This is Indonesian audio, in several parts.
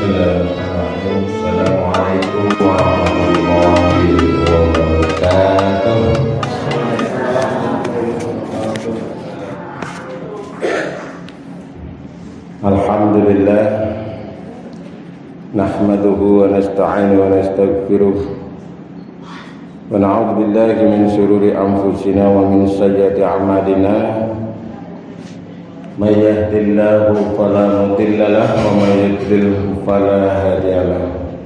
Bismillahirrahmanirrahim. Assalamualaikum warahmatullahi wabarakatuh. Alhamdulillah, nahmaduhu wa nasta'inu wa nastaghfiruh wa na'udzu billahi min shururi anfusina wa min sayyiati a'malina. May yahdihillahu fala mudilla lahu wa may yudlil fala hadiya lahu.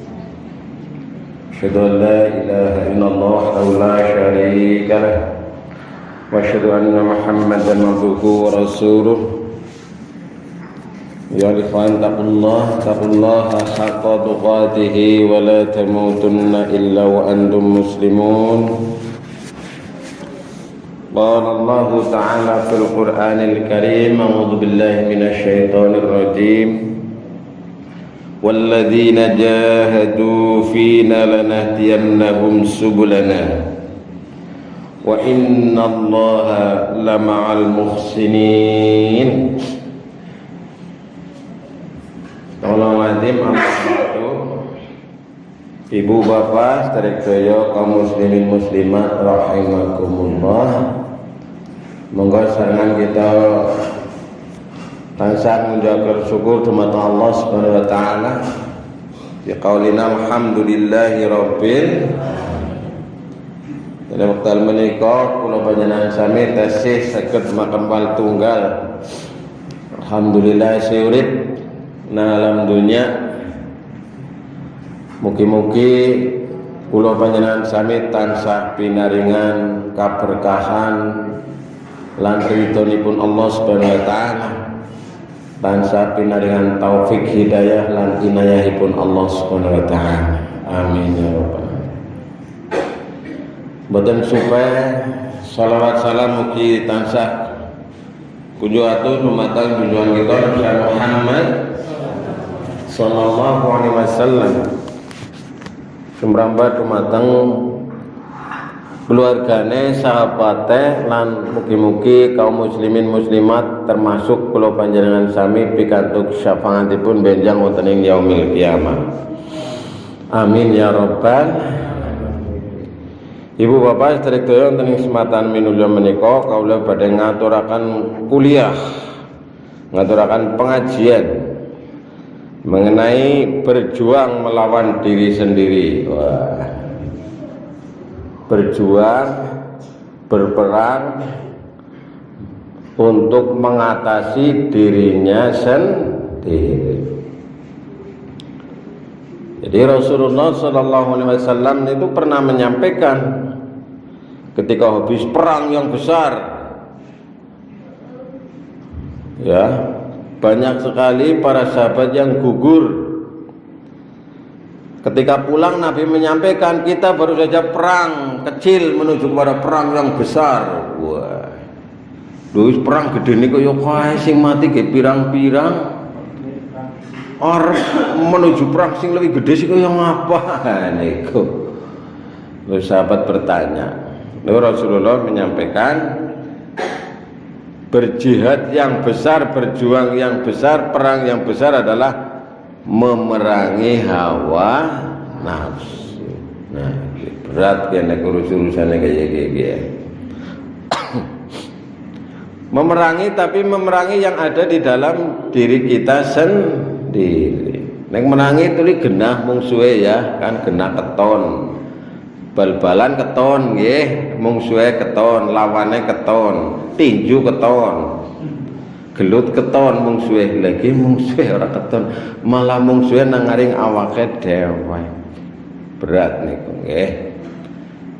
Asyhadu an la ilaha illallah wahdahu la syarika lahu wa asyhadu anna Muhammadan abduhu wa rasuluh. Ya ikhwan taqullaha haqqa tuqatih wa la tamutunna illa wa antum muslimun. Qala Allah Ta'ala fil Qur'anil Karim, a'udzu billahi minasy syaithanir rajim. Walladzina jahadu fina lanahdiyannahum subulana wa innallaha lama'al muhsinin. Tolong adim itu ibu bapak sedherek kaum muslimin muslimat rahimakumullah. Monggo sarangan kita tansah menjaga syukur dumateng Allah Subhanahu wa taala. Di qaulina alhamdulillahi rabbil pada wekdal menika kula panjenengan sami tasih saged makembal tunggal. Alhamdulillah urip nah alam dunya. Mugi-mugi kula panjenengan sami tansah pinaringan kaberkahan lan ridhonipun Allah Subhanahu wa taala, tansah pinaringan taufik hidayah lan inayahipun Allah Subhanahu wa taala. Amin ya rabbal alamin. Boten supaya salawat salam mugi tansah kunjuk atuh dumateng junjungan kita Nabi Muhammad sallallahu alaihi wasallam. Sumramba dumateng keluargane, sahabate lan mugi-mugi kaum muslimin muslimat termasuk kula panjenengan sami pikantuk syafaatipun benjang wonten ing yaumil kiamah. Amin ya rabbal. Ibu bapak sedherek sedaya wonten ing sematan minulya menika kawula badhe ngaturaken kuliah, ngaturaken pengajian mengenai berjuang melawan diri sendiri. Wah. Berjuang, berperang untuk mengatasi dirinya sendiri. Jadi Rasulullah Sallallahu Alaihi Wasallam itu pernah menyampaikan ketika habis perang yang besar, ya banyak sekali para sahabat yang gugur. Ketika pulang Nabi menyampaikan kita baru saja perang kecil menuju kepada perang yang besar. Wah, terus perang gede ini kaya kae sing mati ge pirang-pirang. Or menuju perang sing lebih gede sih kaya ngapa niku. Lalu sahabat bertanya. Lalu Rasulullah menyampaikan berjihad yang besar, berjuang yang besar, perang yang besar adalah memerangi hawa nafsu. Nah, berat ya nek urus-urusannya kayak gini. Memerangi, tapi memerangi yang ada di dalam diri kita sendiri. Nek merangi itu genah mungsuhe ya, kan genah keton. Bal-balan keton nggih, mungsuhe keton, lawane keton, tinju keton. Gelut keton mungsuhe lagi mungsuhe ora keton, malah mungsuhe nang ngaring awake dhewe. Berat niku nggih.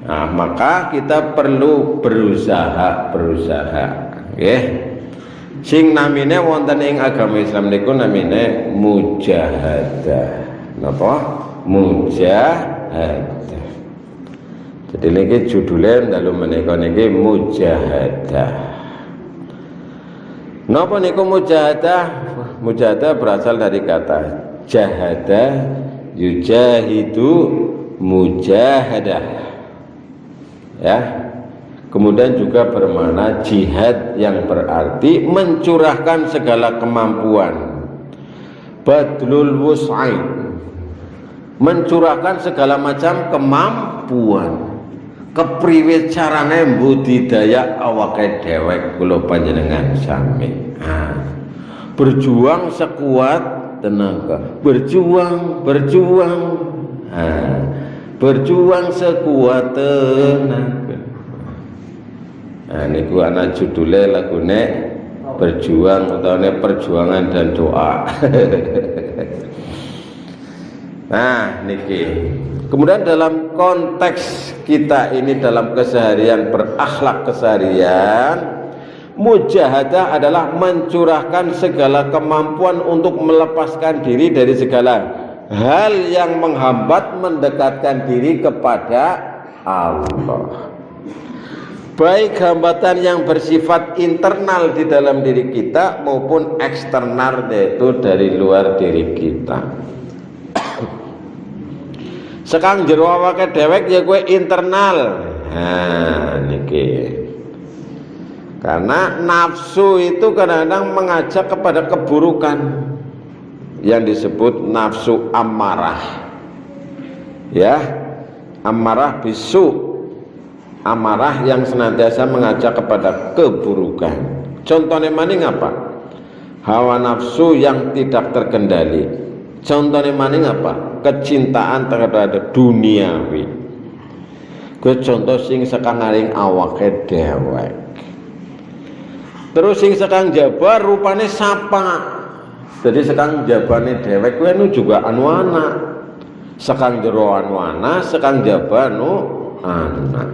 Nah, maka kita perlu berusaha nggih. Sing namine wonten ing agama Islam niku namine mujahadah. Napa? Mujahadah. Jadi niki judule dalu menika niki mujahadah. Napa niku mujahadah? Mujahadah berasal dari kata jahada, yujahidu, mujahadah. Ya. Kemudian juga bermakna jihad yang berarti mencurahkan segala kemampuan, badlul wus'ai, mencurahkan segala macam kemampuan. Kepriwe carane budidaya awake dhewek kula panjenengan sami. Berjuang sekuat tenaga, berjuang sekuat tenaga. Niku ana judule lagune berjuang utawa perjuangan dan doa. Nah niki. Kemudian dalam konteks kita ini dalam keseharian, berakhlak keseharian, mujahadah adalah mencurahkan segala kemampuan untuk melepaskan diri dari segala hal yang menghambat mendekatkan diri kepada Allah. Baik hambatan yang bersifat internal di dalam diri kita maupun eksternal, yaitu dari luar diri kita. Sekang jero awake dhewek ya kowe internal. Nah niki. Karena nafsu itu kadang-kadang mengajak kepada keburukan yang disebut nafsu amarah. Ya, amarah bisu. Amarah yang senantiasa mengajak kepada keburukan. Contohnya maning apa? Hawa nafsu yang tidak terkendali. Contohnya maning apa? Kecintaan terhadap duniawi. Gue contoh sing sekang ngaring awake dhewek. Terus sing sekang jabar rupane sapa. Jadi sekang jabane dhewek kuwi anu juga anu anak. Sekang jero anu anak, sekang jabanu anak.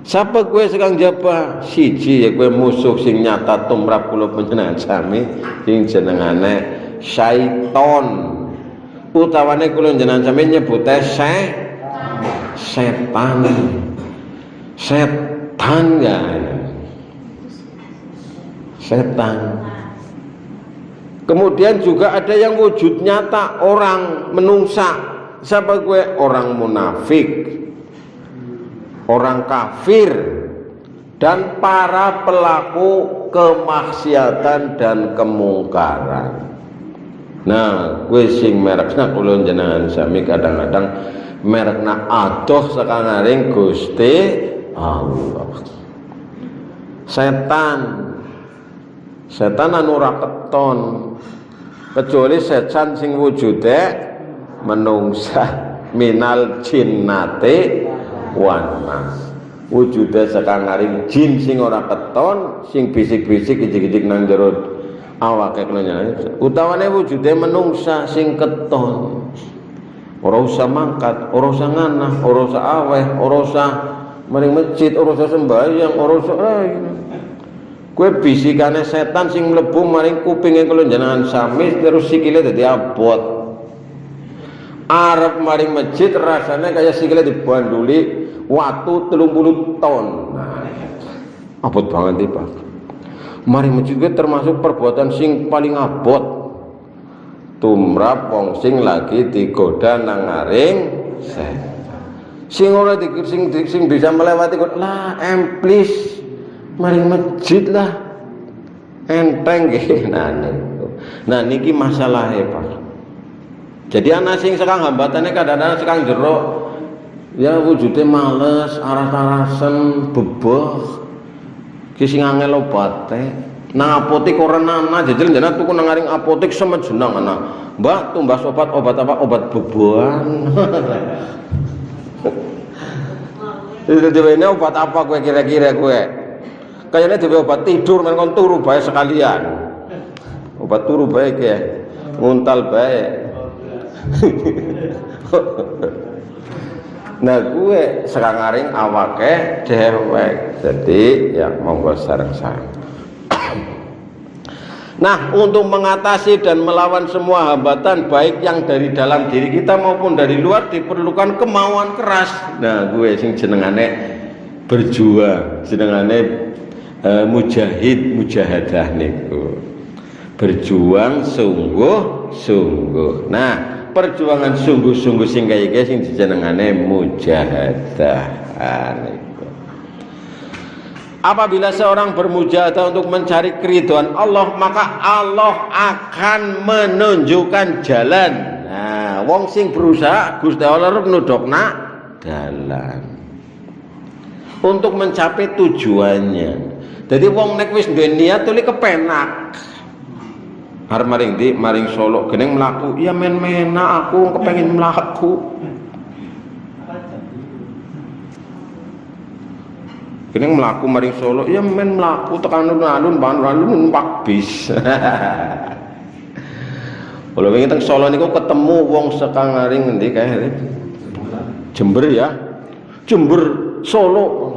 Sapa gue sekang jaba? Siji ya gue musuh sing nyata tumrap kula panjenengan sami sing jenengane syaiton. Utawane kula jenengan sami nyebute setan. Setan ya. Setan. Kemudian juga ada yang wujud nyata, orang menungsa. Siapa gue? Orang munafik, orang kafir, dan para pelaku kemaksiatan dan kemungkaran. Nah, gue sing merekna kula jenengan sami kadang-kadang merekna adoh sakangaring Gusti Allah. Setan anu ora keton kecuali setan sing wujude menungsa minal jinnati wan nas. Wujude sakangaring jin sing ora keton, sing bisik-bisik ijik-ijik nang jero awake kena utawane wujude menungsa sing keton. Ora usah mangkat, ora usah nganah, ora usah aweh, ora usah maring masjid, ora usah sembahyang, ora usah kowe bisikane setan sing mlebu maring kupinge kula jenengan sami terus sikile dadi abot. Arep maring masjid rasane kaya sikile dibanduli watu 30 ton. Nah, abot banget iki, Pak. Mari masjid termasuk perbuatan sing paling abot. Tumrap wong sing lagi digoda nang ngaring setan. Sing ora sing bisa melewati lah emplis mari masjid lah enteng nggih. Nah niki masalahe, Pak. Jadi ana sing sekang hambatane kadang-kadang sekang jero ya wujude males, aras-arasen, bebeh. Ki sing angel obate. Nang apotek ora ana jajal jenengan tuku nang ngaring apotek semenjenang ana. Mbak tumbas obat apa? Obat bebuan. Itu dhewe obat apa kowe kira-kira kowe? Kayaknya dhewe obat tidur men kon turu bae sekalian. Obat turu bae ke nguntal bae. Nah gue sekarang ngaring awake dhewek. Jadi ya monggo sareng-sareng. Nah untuk mengatasi dan melawan semua hambatan baik yang dari dalam diri kita maupun dari luar diperlukan kemauan keras. Nah gue sing jenengane berjuang, jenengane mujahadah niku. Berjuang sungguh-sungguh. Nah perjuangan sungguh-sungguh sing kaya iki sing dijenengane mujahadah niku. Apabila seorang bermujahadah untuk mencari keridhaan Allah, maka Allah akan menunjukkan jalan. Nah, wong sing berusaha Gusti Allah nudokna dalan untuk mencapai tujuannya. Jadi wong nek wis duwe niat tuli kepenak. Arep maring ndi? Maring Solo, geneng mlaku. Ya men-menak aku kepengin mlaku. Geneng mlaku maring Solo, ya men mlaku tekan alun-alun, alun numpak bis. Kalau wingi teng Solo niku ketemu wong sekang ngaring ngendi kae? Jember ya. Jember Solo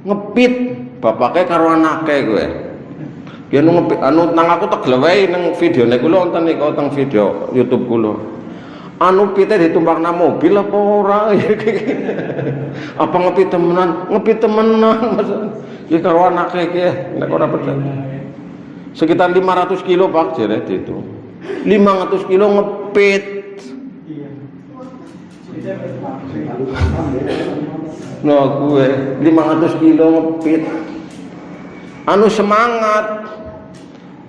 ngepit bapake karo anake kowe. Ya ngepit anu nang aku tegel wae nang videone kula wonten niku teng video YouTube kula. Anu pite ditumpakna mobil apa ora? Apa ngepit temenan? Ngepit temenan. Ya karo anake iki nek ora percaya. Sekitar 500 kilo Pak jere itu. 500 kilo ngepit. Nah gue 500 kilo ngepit. Anu semangat.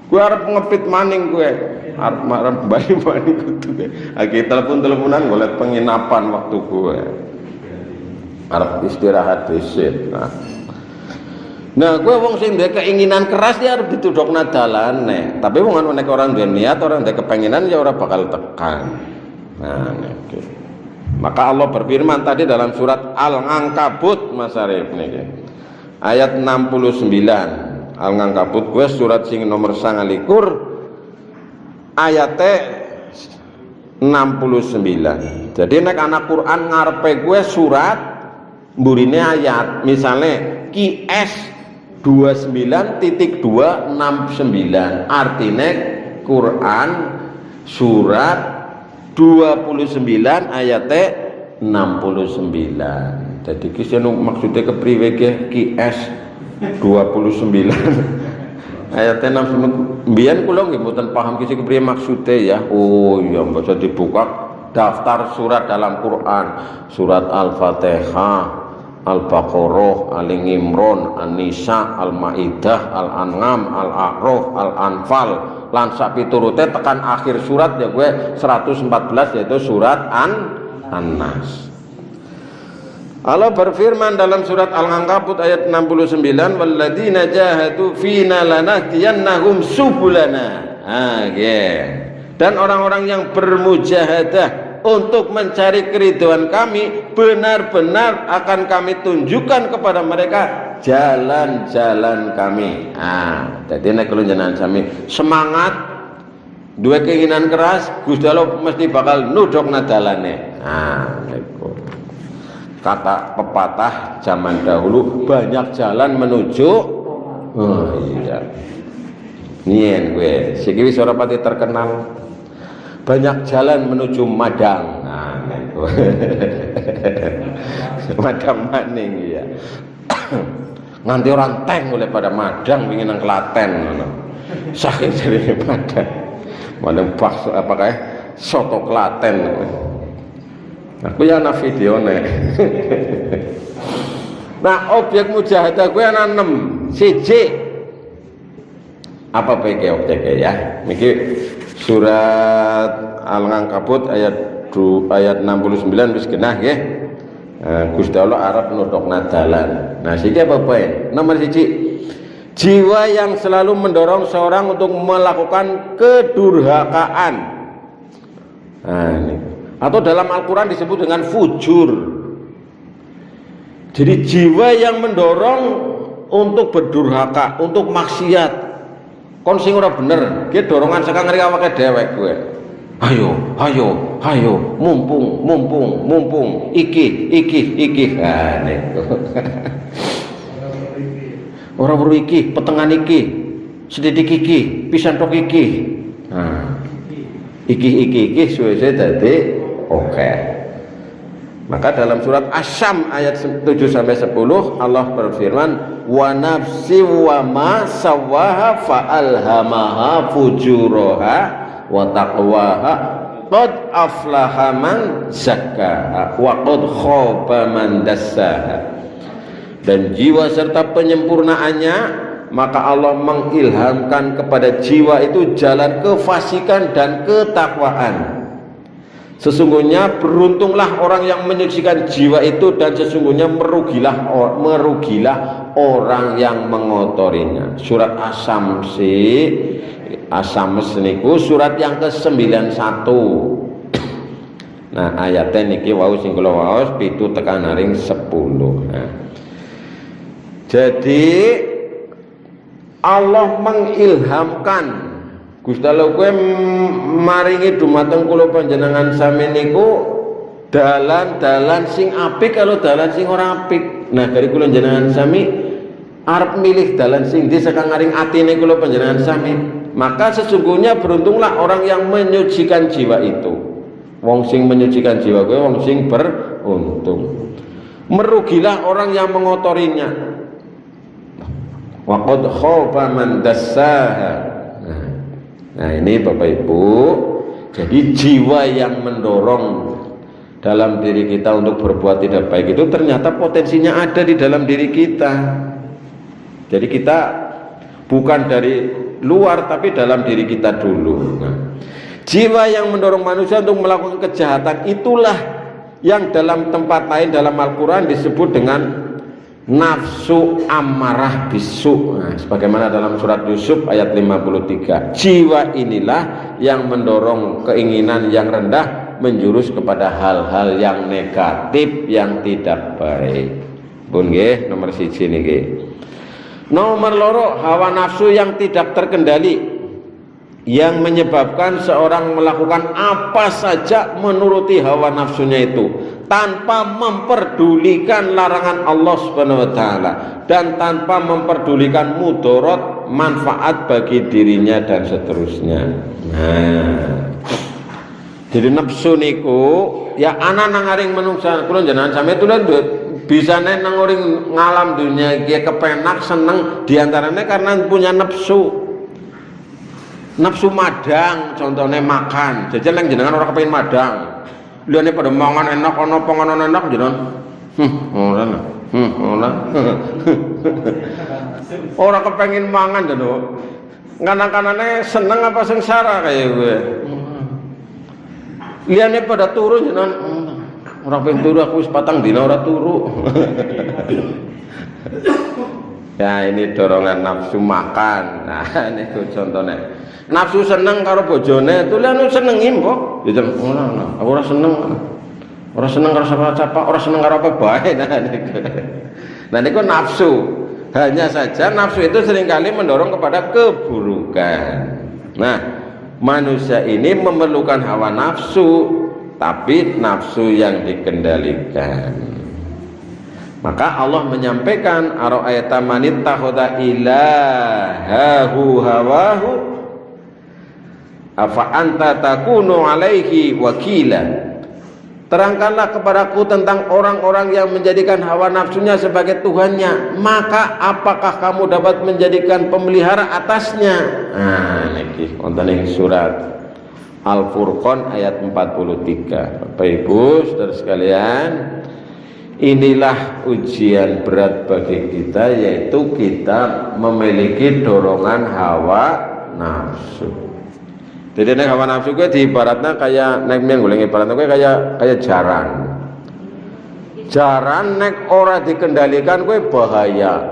Gue harap ngepit maning gue. Harap balik maning kudu. Lagi teleponan golek penginapan waktu gue. Harap istirahat dhisik. Nah, gue wong sing duwe keinginan keras dia harus ditudokna dalane. Tapi wong nek orang duwe niat, orang duwe kepenginan ya ora bakal tekan. Nah, niki. Maka Allah berfirman tadi dalam surat Al-Ankabut Mas Arif niki. Ayat 69. Al-Ankabut kuwi surat sing nomor 29 ayate 69. Jadi nek anak Quran ngarepe kuwi surat mburine ayat. Misale QS 29.269 artinya Quran surat 29 ayatnya 69. Jadi kisah maksudnya kepriwe QS 29 ayatnya 69. Mbiyen kula nggih mboten paham kisah kepriwe maksudnya ya. Oh iya bisa dibuka daftar surat dalam Quran, surat Al-Fatihah, Al-Baqarah, Al-Imran, An-Nisa, Al-Maidah, Al-An'am, Al-A'raf, Al-Anfal lan sak piturute tekan akhir surat ya gue 114 yaitu surat An-Nas. Allah berfirman dalam surat Al-Ankabut ayat 69, walladzina jahadu fina lanahdiyannahum subulana. Dan orang-orang yang bermujahadah untuk mencari keridhaan kami, benar-benar akan kami tunjukkan kepada mereka jalan-jalan kami. Jadi nek kula jenengan sami semangat, duwe keinginan keras, Gusti Allah mesti bakal nudokna dalane. Niku. Kata pepatah zaman dahulu, banyak jalan menuju iya. Nien gue, siki wis ora pati terkenal. Banyak jalan menuju Madang. Madang maning ya. Nganti orang teng oleh pada Madang ingin nang Klaten ngono. Saking jarine Madang. Madang bakso apa kae soto Klaten. Aku ya ana videone. Nah, objek mujahadah gue ana 6. Siji apa peke objeknya ya? Niki surat Al-Ankabut ayat 69 wis genah nggih. Gusti Allah arep nudokna dalan. Nah, siki apa poin? Nomor 1. Jiwa yang selalu mendorong seorang untuk melakukan kedurhakaan. Nah, ini. Atau dalam Al-Qur'an disebut dengan fujur. Jadi jiwa yang mendorong untuk berdurhaka, untuk maksiat. Kon sing ora bener, ki dorongan saka ngeri awake dhewek kowe. Hayo, mumpung, iki. Nah, niku. Ora weruh iki, petengan iki, sedidik iki, pisan tok iki. Nah. Iki suwe-suwe dadi oke. Maka dalam surat Asy-Syams ayat 7 sampai 10 Allah berfirman, wa nafsi wa ma sawaha fa alhamaha fujuraha wa taqwaha qad aflaha man zakkaha wa qad khaba man dassaha. dan jiwa serta penyempurnaannya, maka Allah mengilhamkan kepada jiwa itu jalan kefasikan dan ketakwaan. Sesungguhnya beruntunglah orang yang menyucikan jiwa itu, dan sesungguhnya merugilah orang yang mengotorinya. Surat As-Sams niku surat yang ke-91. Nah, ayatnya niki wau sing kula waos 7 tekan 10. Nah, jadi Allah mengilhamkan Gusti Allah kowe maringi dumateng kula panjenengan sami niku dalan-dalan sing apik kalau dalan sing ora apik. Nah, dari kula panjenengan sami arep milih dalan sing ndi saka ngaring atine kula panjenengan sami. Maka sesungguhnya beruntunglah orang yang menyucikan jiwa itu. Wong sing menyucikan jiwa kowe wong sing beruntung. Merugilah orang yang mengotorinya. Wa qad khaba man dassaha. Nah, ini Bapak Ibu, jadi jiwa yang mendorong dalam diri kita untuk berbuat tidak baik itu ternyata potensinya ada di dalam diri kita. Jadi kita bukan dari luar, tapi dalam diri kita dulu. Nah, jiwa yang mendorong manusia untuk melakukan kejahatan itulah yang dalam tempat lain dalam Al-Quran disebut dengan nafsu ammarah bisu. Nah, sebagaimana dalam surat Yusuf ayat 53, jiwa inilah yang mendorong keinginan yang rendah menjurus kepada hal-hal yang negatif, yang tidak baik. Pun nggih, nomor 1 niki. Nomor loro, hawa nafsu yang tidak terkendali, yang menyebabkan seorang melakukan apa saja menuruti hawa nafsunya itu tanpa memperdulikan larangan Allah Subhanahu wa taala dan tanpa memperdulikan mudarat manfaat bagi dirinya dan seterusnya. Nah, jadi nafsu niku ya ana nang ngaring menungsa kula jenengan sampe tulen bisa nang ngaring ngalam dunia iki kepenak seneng diantaranya karena punya nafsu. Nafsu madang, contohnya makan. Jajan yang jenengan orang kepengin madang. Liane pada mangan enak, ana panganan enak jenengan. Orang kepengin mangan lho. Kanan-kanane seneng apa sengsara kayak gue. Liane pada turu jenengan. Orang pengen turu aku wis patang dina ora turu. Ya, ini dorongan nafsu makan. Nah, ini contohnya. Nafsu seneng karo bojone, tulen senengi mbok. Ya ora, aku ora seneng. Ora seneng karo sapa-sapa, ora seneng karo apa bae. Nah, niku nafsu. Hanya saja nafsu itu seringkali mendorong kepada keburukan. Nah, manusia ini memerlukan hawa nafsu, tapi nafsu yang dikendalikan. Maka Allah menyampaikan ara'aita man ittakhadha ilahahu hawahu afa anta takunu alaihi wakila. Terangkanlah kepadaku tentang orang-orang yang menjadikan hawa nafsunya sebagai Tuhannya, maka apakah kamu dapat menjadikan pemelihara atasnya? Nah, niki wonten ing surat Al-Furqan ayat 43. Bapak Ibu, saudara sekalian, inilah ujian berat bagi kita, yaitu kita memiliki dorongan hawa nafsu. Jadi nek hawa nafsu gue diibaratnya kayak nek menggulung ibaratnya gue kayak jaran. Jaran nek ora dikendalikan gue bahaya.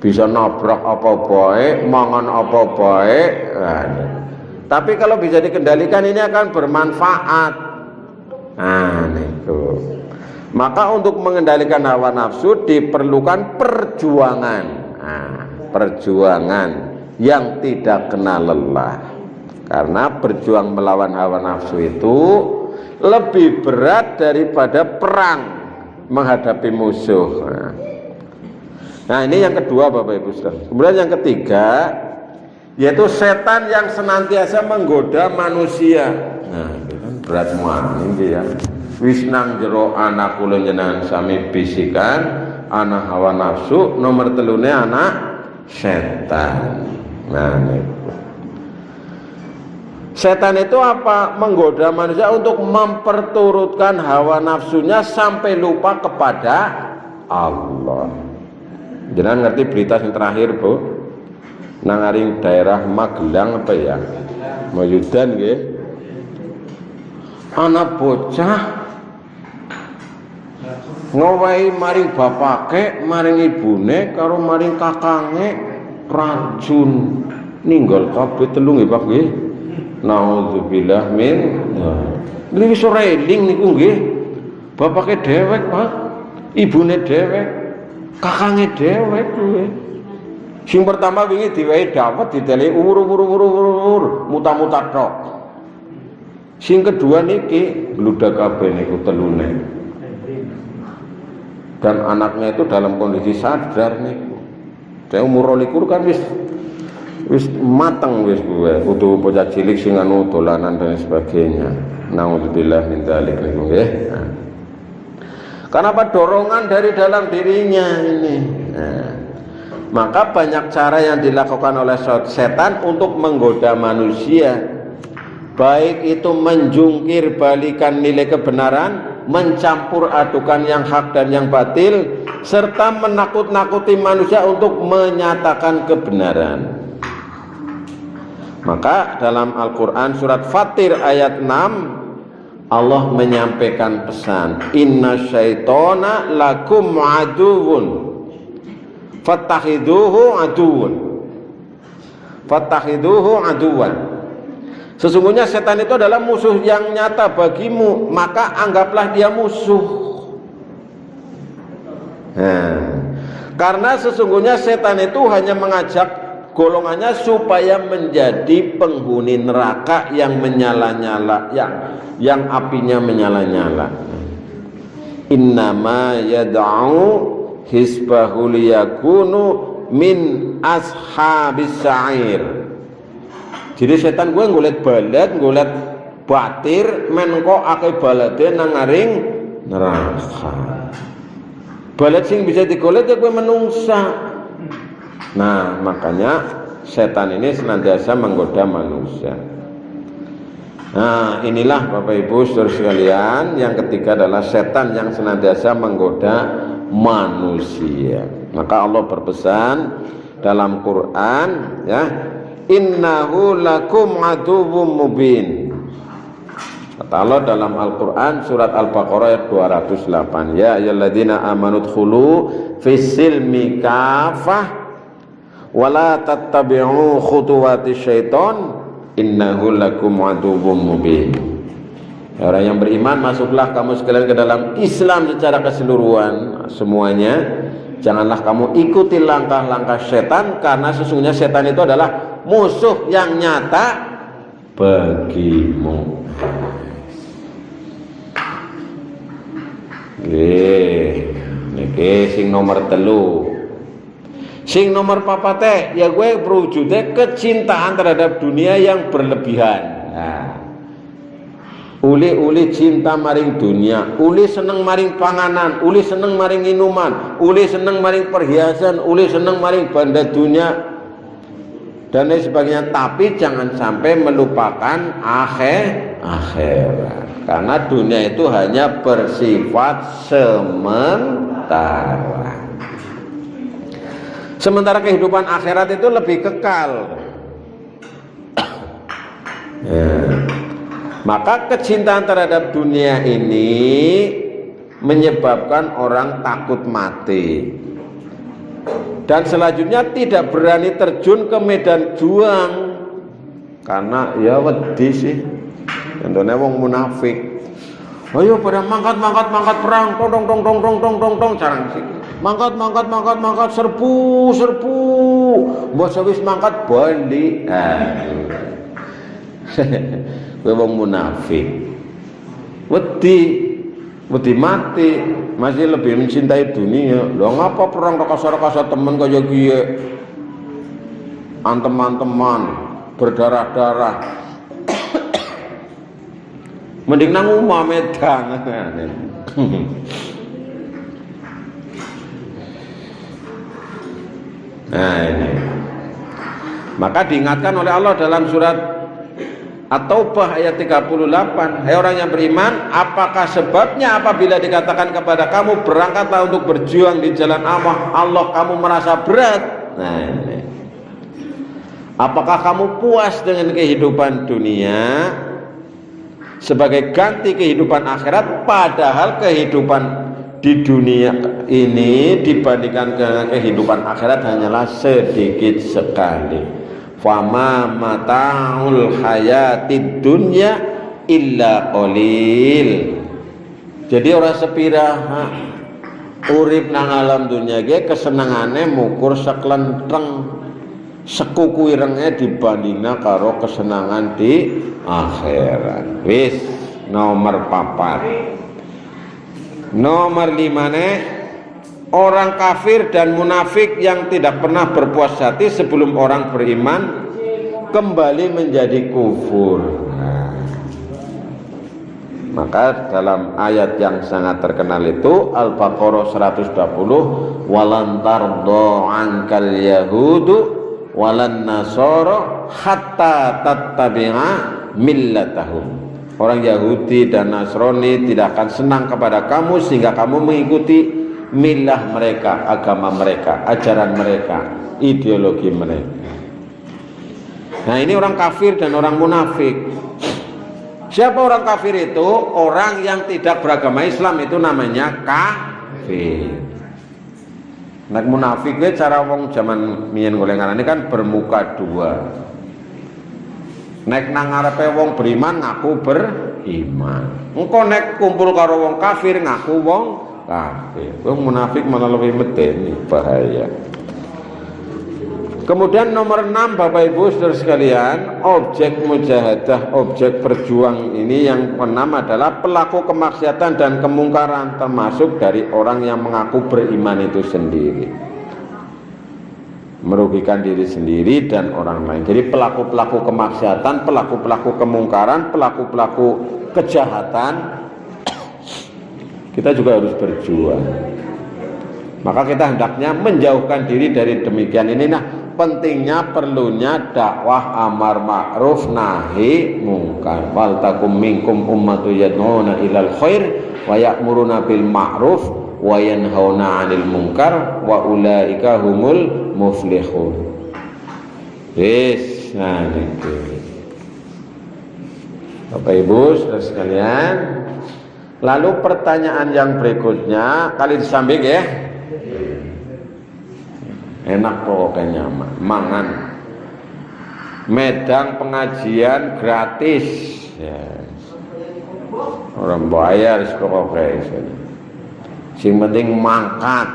Bisa nabrak apa bae, mangan apa bae. Tapi kalau bisa dikendalikan ini akan bermanfaat. Nah, niku. Maka untuk mengendalikan hawa nafsu diperlukan perjuangan. Nah, perjuangan yang tidak kenal lelah. Karena berjuang melawan hawa nafsu itu lebih berat daripada perang menghadapi musuh. Nah, ini yang kedua Bapak Ibu Saudara. Kemudian yang ketiga, yaitu setan yang senantiasa menggoda manusia. Nah, itu kan berat maning ya. Wis nang jero anak kula jenengan sami bisikan anak hawa nafsu, nomor telune anak setan. Nah, niku. Setan itu apa? Menggoda manusia untuk memperturutkan hawa nafsunya sampai lupa kepada Allah. Jenengan ngerti berita yang terakhir, Bu? Nang aring daerah Magelang apa ya? Mayudan nggih. Anak bocah ngowahi maring bapake, maring ibune karo maring kakange racun ninggal kabeh telu nggih Pak nggih. Nauzubillah min. Niki sore eling niku nggih. Bapake dhewek, Pak. Ibune dhewek, kakange dhewek kuwi. Sing pertama wingi diwehi dapat diteli ur muta-muta tok. Sing kedua niki gludak kabeh niku telune. Dan anaknya itu dalam kondisi sadar niku. Saya umur 12 kan wis mateng wis kuwe, kudu bocah cilik sing anu dolanan dan sebagainya. Nauzubillah min dzalik niku nggih. Karena apa? Dorongan dari dalam dirinya ini. Maka banyak cara yang dilakukan oleh setan untuk menggoda manusia. Baik itu menjungkir balikan nilai kebenaran, mencampur adukan yang hak dan yang batil, serta menakut-nakuti manusia untuk menyatakan kebenaran. Maka dalam Al-Quran surat Fatir ayat 6 Allah menyampaikan pesan, inna syaitona lakum aduwun fattakhiduhu aduwun aduwan. Sesungguhnya setan itu adalah musuh yang nyata bagimu, maka anggaplah dia musuh. Karena sesungguhnya setan itu hanya mengajak golongannya supaya menjadi penghuni neraka yang menyala-nyala, yang apinya menyala-nyala. Innama yad'u hisbahu liyakunu min ashabis sa'ir. Jadi setan gue ngulet balet, ngulet batir, menko ake balade nang aring neraka. Balet sing bisa digolet ya gue menungsa. Nah, makanya setan ini senantiasa menggoda manusia. Nah, inilah Bapak Ibu saudara sekalian, yang ketiga adalah setan yang senantiasa menggoda manusia. Maka Allah berpesan dalam Quran, ya, innahu lakum aduwwum mubin. Kata Allah dalam Al-Quran surat Al-Baqarah ayat 208, ya ayyuhalladzina amanu dkhulu fis-silmi kafah wala tattabi'u khutuwati syaiton innahu lakum aduwwum mubin. Orang yang beriman, masuklah kamu sekalian ke dalam Islam secara keseluruhan semuanya. Janganlah kamu ikuti langkah-langkah setan, karena sesungguhnya setan itu adalah musuh yang nyata bagimu. Niki sing nomor 3. Sing nomor 4 ya gue berwujudnya kecintaan terhadap dunia yang berlebihan. Uli cinta maring dunia, uli seneng maring panganan, uli seneng maring minuman, uli seneng maring perhiasan, uli seneng maring benda dunia dan lain sebagainya. Tapi jangan sampai melupakan akhirat, karena dunia itu hanya bersifat sementara. Sementara kehidupan akhirat itu lebih kekal. Maka kecintaan terhadap dunia ini menyebabkan orang takut mati, dan selanjutnya tidak berani terjun ke medan juang karena ya wedi sih. Contohnya wong munafik, ayo pada mangkat perang, tong carang sih, mangkat serbu mbok wis mangkat bali. Kowe wong munafik, wedi mati, masih lebih mencintai dunia. Lho ngapa perang rekasa-rekasa temen kaya kiye, antem-anteman berdarah-darah, mending nang omah medan. Nah ini, maka diingatkan oleh Allah dalam surat At-Taubah ayat 38. Hai orang yang beriman, apakah sebabnya apabila dikatakan kepada kamu berangkatlah untuk berjuang di jalan Allah kamu merasa berat? Nah ini. Apakah kamu puas dengan kehidupan dunia sebagai ganti kehidupan akhirat, padahal kehidupan di dunia ini dibandingkan dengan kehidupan akhirat hanyalah sedikit sekali. Fama mata'ul hayatid dunya illa qalil. Jadi orang sepiraha urip nang alam dunia ge kesenangane mukur seklentreng sekuku irenge dibandingna karo kesenangan di akhirat. Wis nomor 4. Nomor 5 orang kafir dan munafik yang tidak pernah berpuas hati sebelum orang beriman kembali menjadi kufur. Maka dalam ayat yang sangat terkenal itu Al-Baqarah 120, walan tardo ankal yahudu walan nasara hatta tattabi'a millatahum. Orang Yahudi dan Nasrani tidak akan senang kepada kamu sehingga kamu mengikuti milah mereka, agama mereka, ajaran mereka, ideologi mereka. Nah ini orang kafir dan orang munafik. Siapa orang kafir itu? Orang yang tidak beragama Islam itu namanya kafir. Nek munafik itu cara wong zaman miyen golengan ini kan bermuka dua. Nek nang ngarepe wong beriman ngaku beriman. Engko nek kumpul karo wong kafir ngaku wong kafir. Wong munafik malah lebih medeni, bahaya. Kemudian nomor 6 Bapak Ibu Saudara sekalian, objek mujahadah, objek berjuang ini yang keenam adalah pelaku kemaksiatan dan kemungkaran, termasuk dari orang yang mengaku beriman itu sendiri, merugikan diri sendiri dan orang lain. Jadi pelaku-pelaku kemaksiatan, pelaku-pelaku kemungkaran, pelaku-pelaku kejahatan, kita juga harus berjuang. Maka kita hendaknya menjauhkan diri dari demikian ini. Nah, pentingnya perlunya dakwah amar ma'ruf nahi mungkar. Wal takum minkum ummatu yad'una ilal khair wa ya'muruna bil ma'ruf wa yanhauna 'anil munkar wa ulaika humul muflihun. Wis, nah itu. Bapak Ibu Saudara sekalian, lalu pertanyaan yang berikutnya kali disambing ya. Enak pokoknya mangan. Medang pengajian gratis. Yes. Orang bayar pokoknya. Sing penting mangkat.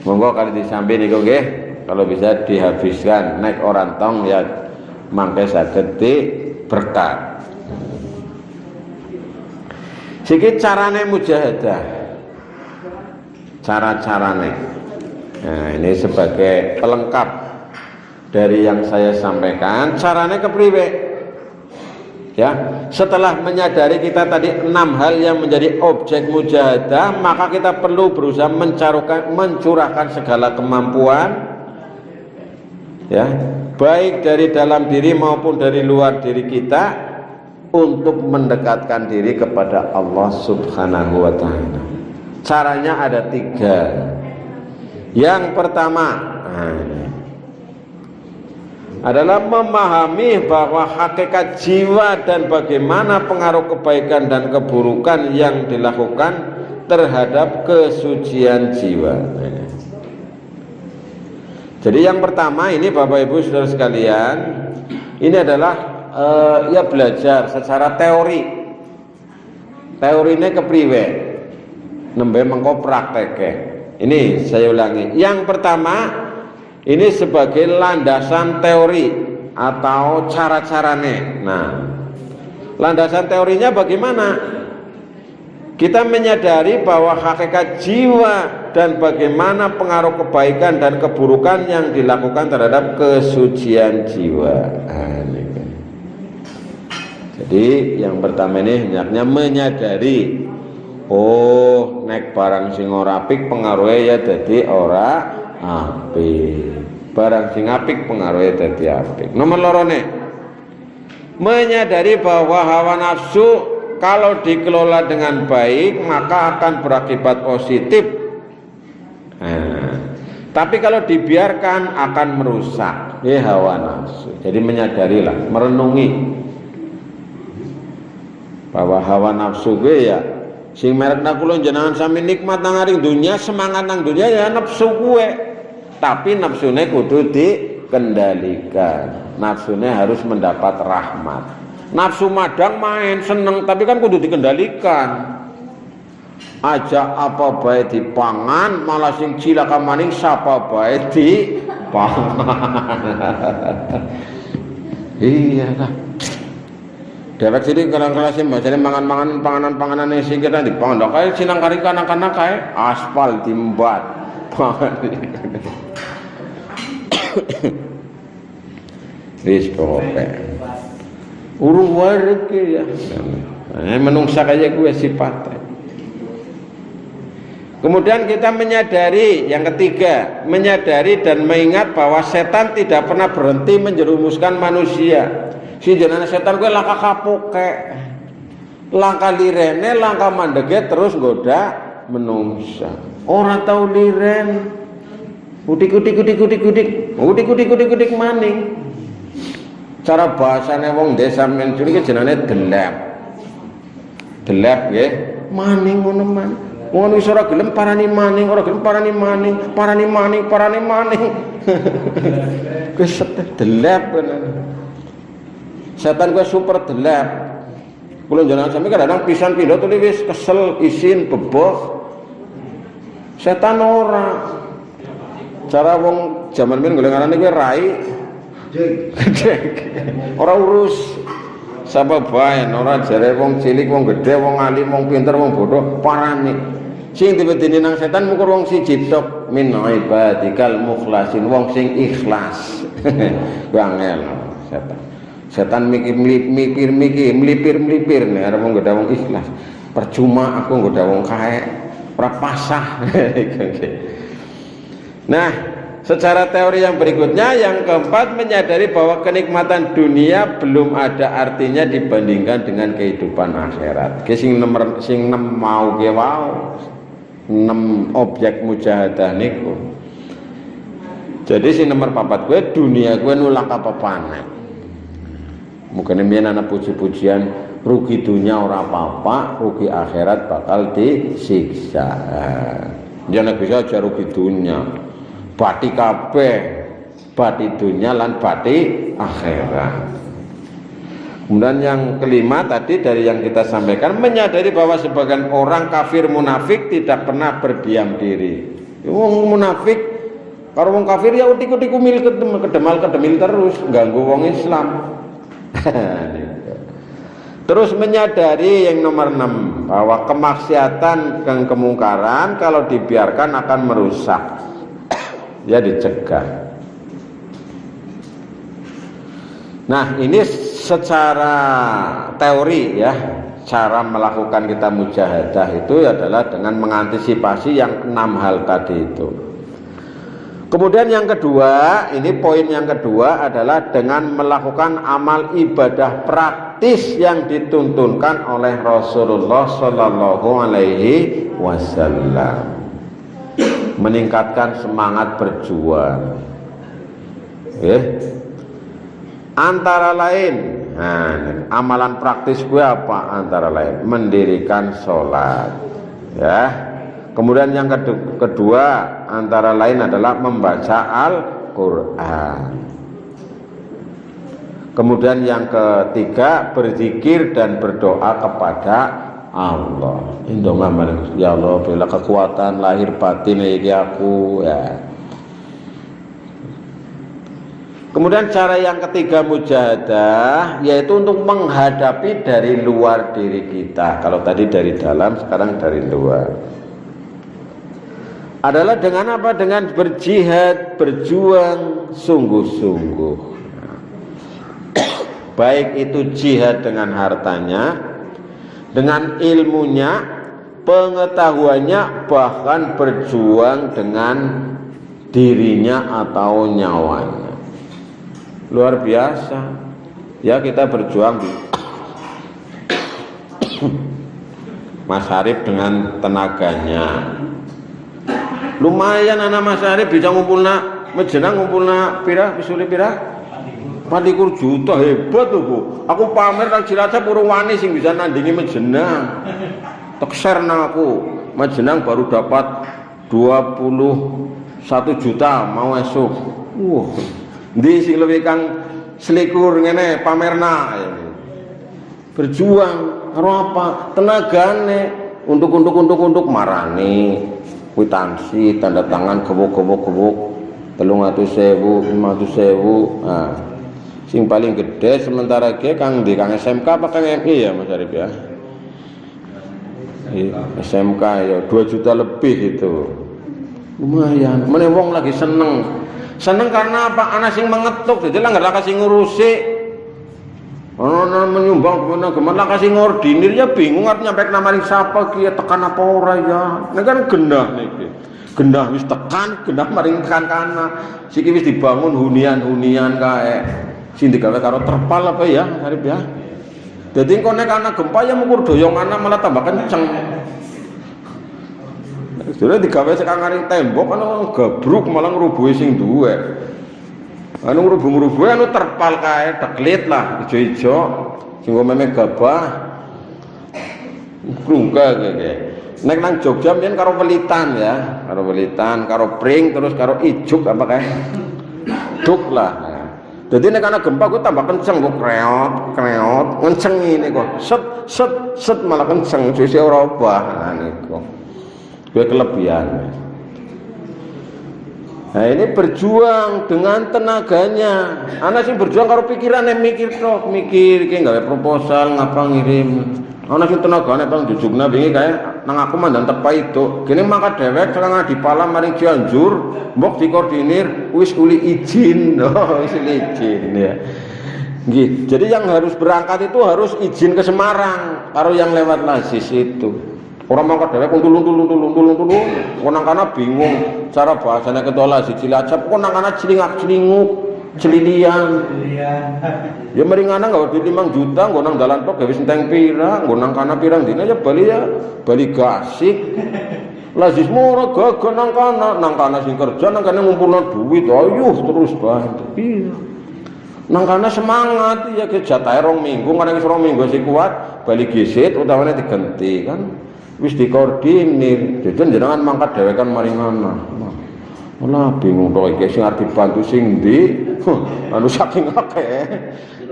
Monggo kali disambi niku nggih, kalau bisa dihabiskan naik orang tong ya mangke saged berkat. Sikit carane mujahadah. Cara-caranya. Nah, ini sebagai pelengkap dari yang saya sampaikan. Caranya kepriwe? Ya, setelah menyadari kita tadi 6 hal yang menjadi objek mujahadah, maka kita perlu berusaha mencurahkan segala kemampuan, ya, baik dari dalam diri maupun dari luar diri kita, untuk mendekatkan diri kepada Allah Subhanahu wa Ta'ala. Caranya ada 3. Yang pertama adalah memahami bahwa hakikat jiwa dan bagaimana pengaruh kebaikan dan keburukan yang dilakukan terhadap kesucian jiwa. Jadi yang pertama ini Bapak Ibu Saudara sekalian, ini adalah ya belajar secara teori. Teorinya kepriwe? Nembe mengko prakteke. Ini saya ulangi. Yang pertama ini sebagai landasan teori atau cara-carane. Nah, landasan teorinya bagaimana? Kita menyadari bahwa hakikat jiwa dan bagaimana pengaruh kebaikan dan keburukan yang dilakukan terhadap kesucian jiwa. Jadi yang pertama ini hendaknya menyadari, oh nek barang sing ora apik pengaruhnya ya dadi ora apik. Barang sing apik pengaruhnya dadi apik. Nomor lorone, menyadari bahwa hawa nafsu kalau dikelola dengan baik maka akan berakibat positif. Tapi kalau dibiarkan akan merusak hawa nafsu. Jadi menyadarilah, merenungi bahwa hawa nafsu gue ya sing merekna kula jenengan sami nikmat nang aring dunya, semangat nang dunya ya nafsu gue. Tapi nafsune kudu dikendalikan. Nafsune harus mendapat rahmat. Nafsu madang main seneng tapi kan kudu dikendalikan. Aja apa bae dipangan malah sing cilaka maning sapa bae dipangan. Iya lah. Dewek sini kadang-kadang sih mbak, jadi mangan-mangan panganan-panganan yang sing kita dipangan. Kayak sinang kari kanak-kanak kayak aspal dimbat. Wis pokoke. Urung wae ya. Menungsa kaya gue sifatnya. Kemudian kita menyadari, yang ketiga, menyadari dan mengingat bahwa setan tidak pernah berhenti menjerumuskan manusia. Si jenana setan gue langkah kapuke, langkah lirene, langkah mandege terus goda menungsa. Orang tahu liren, udik maning. Cara bahasane wong desa mencuri ke jenane delep ya, maning ngono man. Wong wis ora gelem parani maning, ora gelem parani maning. Keset delep bener. Setan gue super delep. Kula jenengan sampe kadang pisan pindho tuh wis kesel, isin, beboh. Setan ora. Cara wong jaman biyen golonganane kuwi rai. Ora urus sapa bae, ora jare wong cilik, wong gedhe, wong alim, wong pinter, wong bodoh parani. Sing dibedeni nang setan mukur wong siji tok min ibadikal mukhlasin, wong sing ikhlas. Bangel setan. Setan melipir nih, ada wong goda wong ikhlas. Percuma aku goda wong kae, ora pasah. Nah, secara teori yang berikutnya, yang keempat, menyadari bahwa kenikmatan dunia belum ada artinya dibandingkan dengan kehidupan akhirat. Sing nem mau ge wau. 6 objek mujahadah niku. Jadi sing nomor 4 gue dunia gue nulang apa-apane. Mungkin ini anak puji-pujian rugi dunia ora apa-apa, rugi akhirat bakal disiksa. Jangan bisa aja rugi dunia, bati kabeh, bati dunia lan bati akhirat. Kemudian yang kelima tadi dari yang kita sampaikan, menyadari bahwa sebagian orang kafir munafik tidak pernah berdiam diri. Wong munafik karo wong kafir ya utik-utik umil kedemil terus ganggu wong Islam. Terus menyadari yang nomor 6 bahwa kemaksiatan dan kemungkaran kalau dibiarkan akan merusak. Ya dicegah. Nah, ini secara teori ya, cara melakukan kita mujahadah itu adalah dengan mengantisipasi yang 6 hal tadi itu. Kemudian yang kedua, ini poin yang kedua adalah dengan melakukan amal ibadah praktis yang dituntunkan oleh Rasulullah Shallallahu Alaihi Wasallam. Meningkatkan semangat berjuang. Antara lain, amalan praktis gue apa? Antara lain mendirikan sholat, ya. Kemudian yang kedua antara lain adalah membaca Al-Quran. Kemudian yang ketiga berzikir dan berdoa kepada Allah. Ya Allah, berilah kekuatan lahir batin bagi aku, ya. Kemudian cara yang ketiga mujahadah yaitu untuk menghadapi dari luar diri kita. Kalau tadi dari dalam, sekarang dari luar. Adalah dengan apa? Dengan berjihad, berjuang sungguh-sungguh. Baik itu jihad dengan hartanya, dengan ilmunya, pengetahuannya, bahkan berjuang dengan dirinya atau nyawanya. Luar biasa. Ya, kita berjuang di Mas Arif dengan tenaganya. Lumayan anak Mas Arif bisa ngumpulna mejenang, ngumpulna pira pisuli pira 24 juta, hebat tuh Bu. Aku pamer nang Cilacap urung wani sing bisa nandingi mejenang. Tekserna aku mejenang baru dapat 21 juta mau esuk. Wah, ndi sing luwih kang selikur ngene pamerna. Berjuang karo apa? Tenagane untuk marani kwitansi tanda tangan gewuk 300.000 500.000. Nah, sing paling gede sementara ge kang di kang SMK apa kang MI ya Mas Arif ya? SMK ya 2 juta lebih itu. Lumayan. Meneh wong lagi seneng karena apa? Anak sing mengetuk jadi lah nggak kasih ngurusi. Ono menyumbang kemana kasih ngordinir ya bingung arep nyampe namaring sapa ki tekan apa ora ya. Nek kan gendah niki. Gendah wis tekan, gendah maring tekan kana. Siki wis dibangun hunian-hunian kae. Sing digawe karo terpal apa ya, Arif ya. Dadi engko nek ana gempa ya mukur doyong ana malah tambah kenceng. Sudah digawe sekang ngaring tembok anu gabruk malah ngrubuhi sing duwe. Anu ngrubuh-ngrubuh anu terpal kae teklit lah ijo-ijo sing meme gabah. Krungka kae. Nek nang Jogja mien karo welitan ya, karo pring terus karo ijuk apa kae. Duk lah. Jadi nek ana gempa ku tambah kenceng kok kreot, ngenceng ini kok. Set malah kenceng, sisi ora obah niku. Kuwi kelebihan. Nah ini berjuang dengan tenaganya. Anak sing berjuang karo pikirane mikir ki gawe proposal ngapa ngirim. Ana sing tenagane bang jujugna wingi kae nang aku mandan tepa itu. Kene mangkat dhewek sekarang di Palang maring Cianjur, mbok dikoordinir wis uli izin. Oh, wis izin ya. Nggih. Jadi yang harus berangkat itu harus izin ke Semarang karo yang lewat Lazis itu. Orang mangkat dhewek untul-untul konang kana bingung cara bahasanya ketua Lazis Cilacap konang kana celingak-celinguk celilian. Ya meringanan enggak duit 5 juta nggo nang dalan tok wis enteng pira, nggo nang kana pirang dina ya bali gasik. Lazis ora gagal nang kana sing kerja nang kana ngumpulno duit ayuh terus bae. Iya. Nang kana semangat ya ke jatahe 2 minggu karena wis 2 minggu sing kuat bali gesit utawane diganti kan. Wis dikoordinir, jadi jenengan mangkat dhewe kan maring ana. Malah bingung to iki sing arep dibantu sing ndi? Anu saking akeh.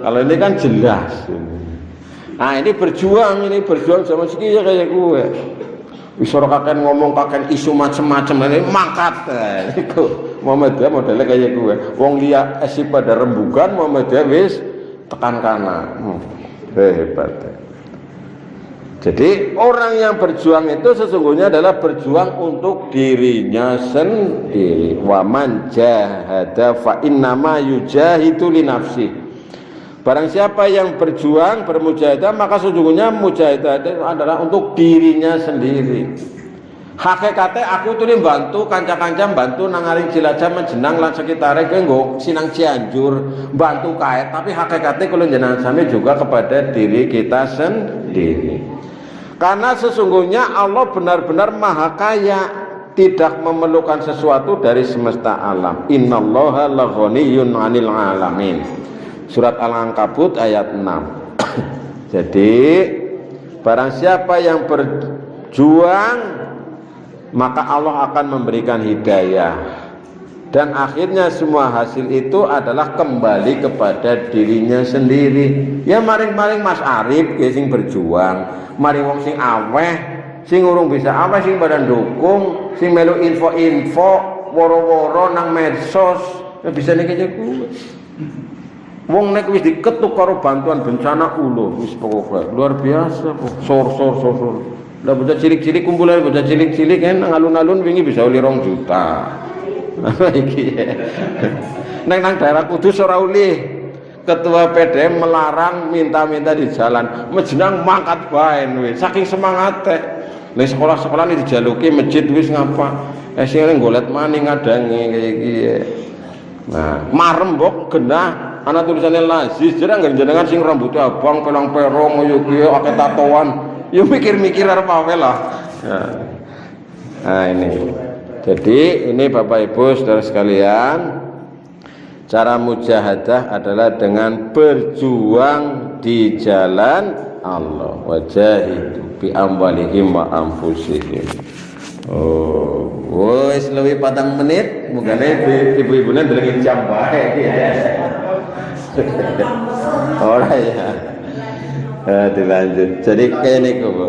Kalau ini kan jelas. Nah, ini berjuang sama siki ya kayak gue. Wis ora kaken ngomong kaken isu macem-macem ini mangkat. Iku Muhammadiyah modelnya kayak gue. Wong liya esi pada rembugan Muhammadiyah wis tekan kanan. Hebat. Jadi orang yang berjuang itu sesungguhnya adalah berjuang untuk dirinya sendiri. Wa man jahada fa innama yujahidu li nafsi. Barang siapa yang berjuang bermujahadah maka sesungguhnya mujahadah itu adalah untuk dirinya sendiri. Hakikatnya aku tuh bantu kanca-kanca bantu nangaring Cilacap menjenang lan sekitare kowe sinang Cianjur bantu kae tapi hakikatnya kalau jenengan sami juga kepada diri kita sendiri. Karena sesungguhnya Allah benar-benar maha kaya, tidak memerlukan sesuatu dari semesta alam. Innallaha laghaniyyun 'anil 'alamin. Surat Al-Ankabut ayat 6. Jadi barang siapa yang berjuang maka Allah akan memberikan hidayah. Dan akhirnya semua hasil itu adalah kembali kepada dirinya sendiri. Ya maring-maring Mas Arif ya sing berjuang, maring wong sing aweh, sing urung bisa aweh sing badan dukung, sing melu info-info woro-woro nang medsos, ya bisa nek kaya kuwi. Wong nek wis diketuk karo bantuan bencana wis pokoke luar biasa, sor. Lah bocah cilik-cilik kumpulan bocah cilik-cilik kan alun-alun wingi bisa uli 2 juta. Iki nang daerah Kudus ora uli ketua PDM melarang minta-minta di jalan menjenang mangkat bae wis saking semangate ning sekolah-sekolah ini dijaluki masjid wis ngapa sing golet maning ngadangi kaya iki. Nah, marem mbok genah ana tulisannya lazis jarang jenengan sing rambutnya abang pelang-perong yo ki akeh tatoan yo mikir-mikir arep apa lah. Nah ini jadi ini Bapak Ibu saudara sekalian, cara mujahadah adalah dengan berjuang di jalan Allah. Wajahidu bi amwalihim wa anfusihim. Oh, wis luwih 4 menit, mugane ibu-ibune ndeleng jam wae iki. Ora ya. Dilanjut. Jadi kayak niku, Bu.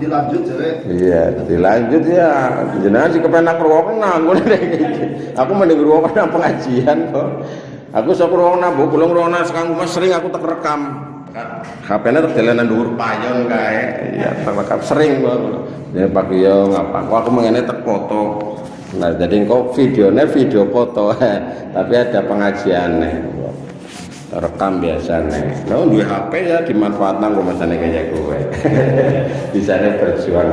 Dilanjut ya. Iya, dilanjut ya. Jenengan sih kepenak ngrungokno nganggo iki. Aku mending ngrungokno pengajian kok. Aku sok ngrungokno, Bu, kula ngrungokno sekang sering aku tak rekam. HP-nya terjalanan dhuwur payon kae. Iya, rekam sering kok. Ya Pak yo ngapa? Aku mengene tek foto. Nah, jadi kok videonya video foto, tapi ada pengajiannya. Rekam biasanya. Nah, duwe HP ya dimanfaatkan kok masane kayak gue. Bisane berjuang.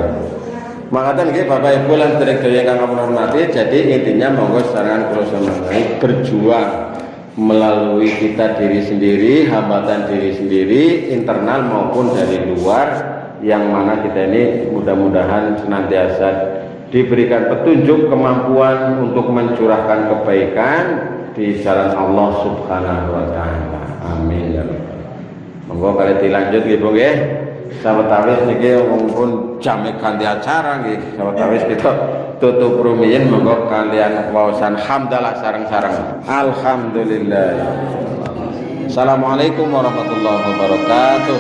Makatan nggih Bapak Ibu lan sedherek yang kang hormati, jadi intinya monggo sarangan kula sampeyan berjuang melalui kita diri sendiri, hambatan diri sendiri, internal maupun dari luar, yang mana kita ini mudah-mudahan senantiasa diberikan petunjuk kemampuan untuk mencurahkan kebaikan di jalan Allah Subhanahu wa taala. Amin ya rabbal. Monggo kali dilanjut nggih Bu nggih. Sawetawis niki mumpun jame ganti acara nggih. Sawetawis kita tutup rumiyin monggo kalian waosan hamdalah sareng-sareng. Alhamdulillah. Assalamualaikum warahmatullahi wabarakatuh.